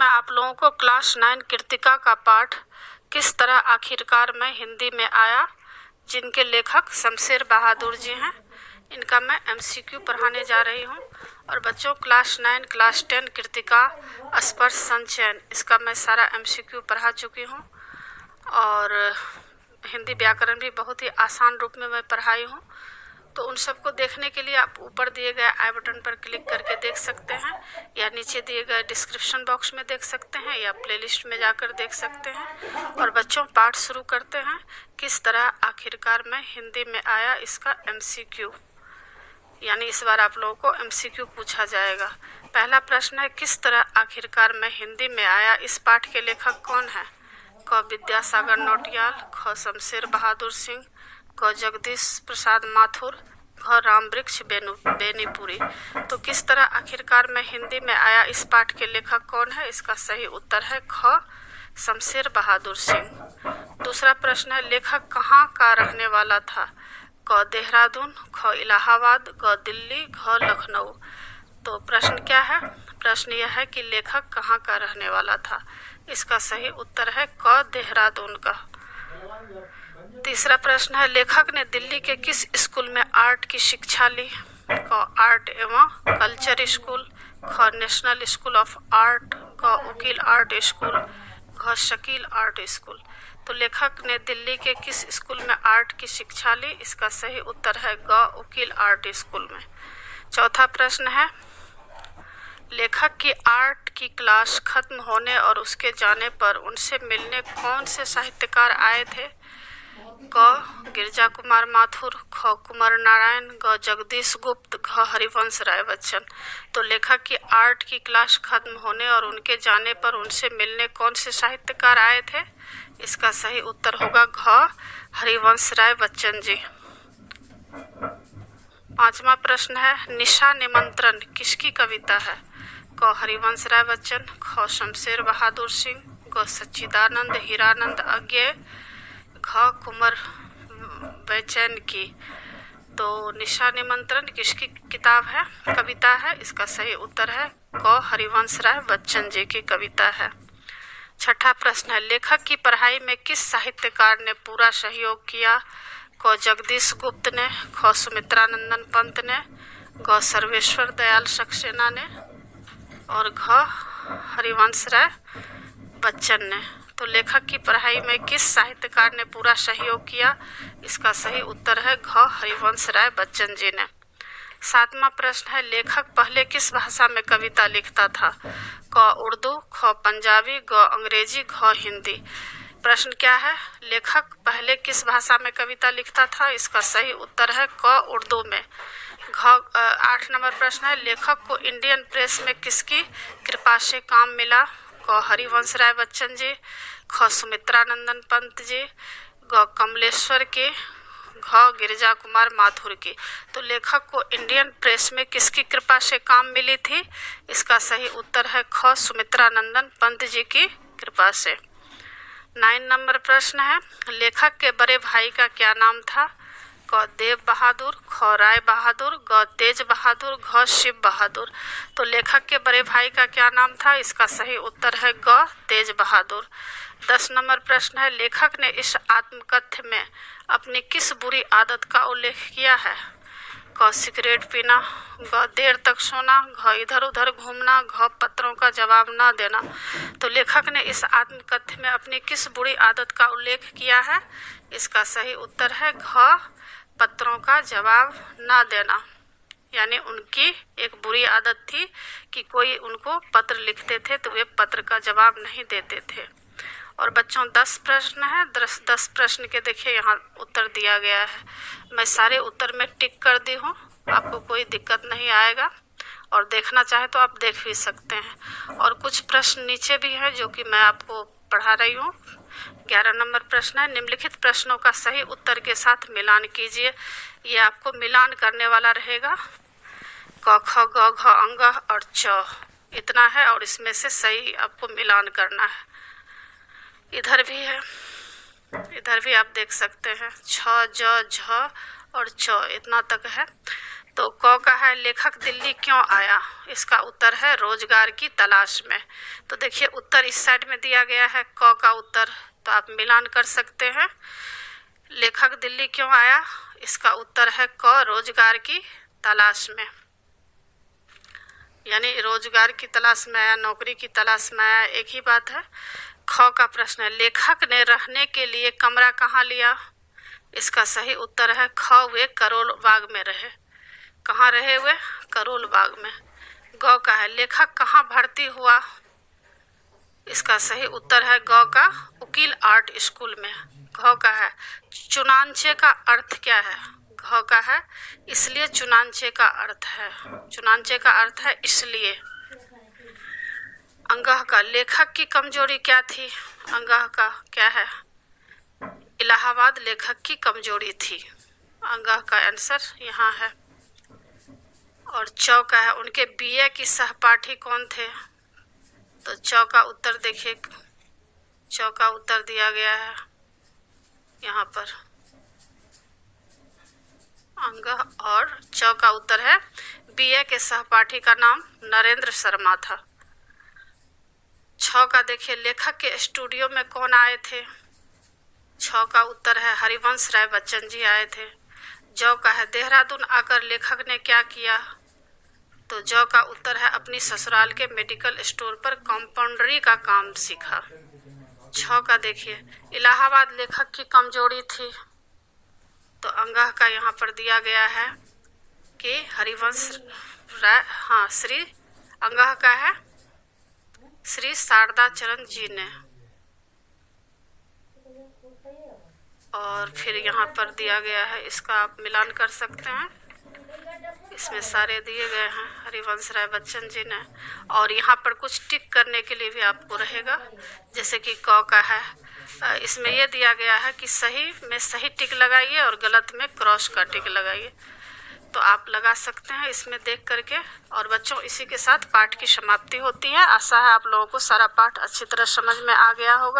मैं आप लोगों को क्लास 9 कृतिका का पाठ किस तरह आखिरकार में हिंदी में आया, जिनके लेखक शमशेर बहादुर जी हैं, इनका मैं एमसीक्यू पढ़ाने जा रही हूं। और बच्चों, क्लास 9 क्लास 10 कृतिका स्पर्श संचयन, इसका मैं सारा एमसीक्यू पढ़ा चुकी हूं और हिंदी व्याकरण भी बहुत ही आसान रूप में मैं पढ़ाई हूं। तो उन सबको देखने के लिए आप ऊपर दिए गए आई बटन पर क्लिक करके देख सकते हैं, या नीचे दिए गए डिस्क्रिप्शन बॉक्स में देख सकते हैं, या प्लेलिस्ट में जाकर देख सकते हैं। और बच्चों, पाठ शुरू करते हैं। किस तरह आखिरकार में हिंदी में आया, इसका एमसीक्यू, यानी इस बार आप लोगों को एमसीक्यू पूछा जाएगा। पहला प्रश्न है, किस तरह आखिरकार में हिंदी में आया। इस पाठ के लेखक कौन है? क विद्यासागर नौटियाल, ख शमशेर बहादुर सिंह, क जगदीश प्रसाद माथुर, घ रामवृक्ष बेनीपुरी। तो किस तरह आखिरकार में हिंदी में आया, इस पाठ के लेखक कौन है? इसका सही उत्तर है ख शमशेर बहादुर सिंह। दूसरा प्रश्न है, लेखक कहाँ का रहने वाला था? क देहरादून, ख इलाहाबाद, ग दिल्ली, घ लखनऊ। तो प्रश्न क्या है? प्रश्न यह है कि लेखक कहाँ का रहने वाला था। इसका सही उत्तर है क देहरादून का। तीसरा प्रश्न है, लेखक ने दिल्ली के किस स्कूल में आर्ट की शिक्षा ली? क आर्ट एवं कल्चर स्कूल, ख नेशनल स्कूल ऑफ आर्ट, ग वकील आर्ट स्कूल, घ शकील आर्ट स्कूल। तो लेखक ने दिल्ली के किस स्कूल में आर्ट की शिक्षा ली? इसका सही उत्तर है ग वकील आर्ट स्कूल में। चौथा प्रश्न है, लेखक की आर्ट की क्लास खत्म होने और उसके जाने पर उनसे मिलने कौन से साहित्यकार आए थे? क गिरजा कुमार माथुर, ख कुमार नारायण, ग जगदीश गुप्त, घ हरिवंश राय बच्चन। तो लेखक की आर्ट की क्लास खत्म होने और उनके जाने पर उनसे मिलने कौन से साहित्यकार आए थे? इसका सही उत्तर होगा घ हरिवंश राय बच्चन जी। पांचवा प्रश्न है, निशा निमंत्रण किसकी कविता है? क हरिवंश राय बच्चन, ख शमशेर बहादुर सिंह, ग सच्चिदानंद हीरानंद अज्ञे, घ कुंवर बैचैन की। तो निशा निमंत्रण किसकी किताब है, कविता है? इसका सही उत्तर है क हरिवंश राय बच्चन जी की कविता है। छठा प्रश्न है, लेखक की पढ़ाई में किस साहित्यकार ने पूरा सहयोग किया? क जगदीश गुप्त ने, ख सुमित्रानंदन पंत ने, ग सर्वेश्वर दयाल सक्सेना ने, और घ हरिवंश राय बच्चन ने। तो लेखक की पढ़ाई में किस साहित्यकार ने पूरा सहयोग किया? इसका सही उत्तर है घ हरिवंश राय बच्चन जी ने। सातवां प्रश्न है, लेखक पहले किस भाषा में कविता लिखता था? क उर्दू, ख पंजाबी, ग अंग्रेजी, घ हिंदी। प्रश्न क्या है? लेखक पहले किस भाषा में कविता लिखता था? इसका सही उत्तर है क उर्दू में। 8 नंबर प्रश्न है, लेखक को इंडियन प्रेस में किसकी कृपा से काम मिला? क हरिवंश राय बच्चन जी, ख सुमित्रानंदन पंत जी, ग कमलेश्वर के, घ गिरजा कुमार माथुर की। तो लेखक को इंडियन प्रेस में किसकी कृपा से काम मिली थी? इसका सही उत्तर है ख सुमित्रानंदन पंत जी की कृपा से। 9 नंबर प्रश्न है, लेखक के बड़े भाई का क्या नाम था? क देव बहादुर, ख राय बहादुर, ग तेज बहादुर, घ शिव बहादुर। तो लेखक के बड़े भाई का क्या नाम था? इसका सही उत्तर है ग तेज बहादुर। 10 नंबर प्रश्न है, लेखक ने इस आत्मकथ्य में अपनी किस बुरी आदत का उल्लेख किया है? क सिगरेट पीना, ग देर तक सोना, घ इधर उधर घूमना, घ पत्रों का जवाब न देना। तो लेखक ने इस आत्मकथ्य में अपनी किस बुरी आदत का उल्लेख किया है? इसका सही उत्तर है घ पत्रों का जवाब न देना। यानी उनकी एक बुरी आदत थी कि कोई उनको पत्र लिखते थे तो वे पत्र का जवाब नहीं देते थे। और बच्चों, 10 प्रश्न है। 10 प्रश्न के देखिए यहाँ उत्तर दिया गया है। मैं सारे उत्तर में टिक कर दी हूँ, आपको कोई दिक्कत नहीं आएगा, और देखना चाहे तो आप देख भी सकते हैं। और कुछ प्रश्न नीचे भी हैं जो कि मैं आपको पढ़ा रही हूँ। 11 नंबर प्रश्न है, निम्नलिखित प्रश्नों का सही उत्तर के साथ मिलान कीजिए। ये आपको मिलान करने वाला रहेगा। क ख ग घ अंग और च, इतना है, और इसमें से सही आपको मिलान करना है। इधर भी है, इधर भी आप देख सकते हैं, छ ज झ और च, इतना तक है। तो क का है लेखक दिल्ली क्यों आया, इसका उत्तर है रोजगार की तलाश में। तो देखिए उत्तर इस साइड में दिया गया है क का उत्तर, तो आप मिलान कर सकते हैं। लेखक दिल्ली क्यों आया, इसका उत्तर है क रोजगार की तलाश में, यानी रोजगार की तलाश में आया, नौकरी की तलाश में आया, एक ही बात है। ख का प्रश्न है लेखक ने रहने के लिए कमरा कहाँ लिया, इसका सही उत्तर है ख वे करोल बाग में रहे। कहाँ रहे हुए, करोल बाग में। ग का है लेखक कहाँ भर्ती हुआ, इसका सही उत्तर है ग का उकील आर्ट स्कूल में। घ का है चुनांचे का अर्थ क्या है, घ का है इसलिए चुनांचे का अर्थ है, चुनांचे का अर्थ है इसलिए। अंगह का लेखक की कमजोरी क्या थी, अंगह का क्या है इलाहाबाद लेखक की कमजोरी थी, अंगह का आंसर यहाँ है। और चौ का है उनके बीए की सहपाठी कौन थे, तो चौ का उत्तर देखिए, चौ का उत्तर दिया गया है यहाँ पर अंगह, और चौ का उत्तर है बीए के सहपाठी का नाम नरेंद्र शर्मा था। छ का देखिए लेखक के स्टूडियो में कौन आए थे, छ का उत्तर है हरिवंश राय बच्चन जी आए थे। जौ का है देहरादून आकर लेखक ने क्या किया, तो जौ का उत्तर है अपनी ससुराल के मेडिकल स्टोर पर कंपाउंडरी का काम सीखा। छ का देखिए इलाहाबाद लेखक की कमजोरी थी, तो अंगह का यहाँ पर दिया गया है कि हरिवंश राय, हाँ श्री अंगह का है श्री शारदा चरण जी ने। और फिर यहाँ पर दिया गया है, इसका आप मिलान कर सकते हैं, इसमें सारे दिए गए हैं हरिवंश राय बच्चन जी ने। और यहाँ पर कुछ टिक करने के लिए भी आपको रहेगा, जैसे कि क का है इसमें यह दिया गया है कि सही में सही टिक लगाइए और गलत में क्रॉस का टिक लगाइए, तो आप लगा सकते हैं इसमें देख करके। और बच्चों इसी के साथ पाठ की समाप्ति होती है। आशा है आप लोगों को सारा पाठ अच्छी तरह समझ में आ गया होगा।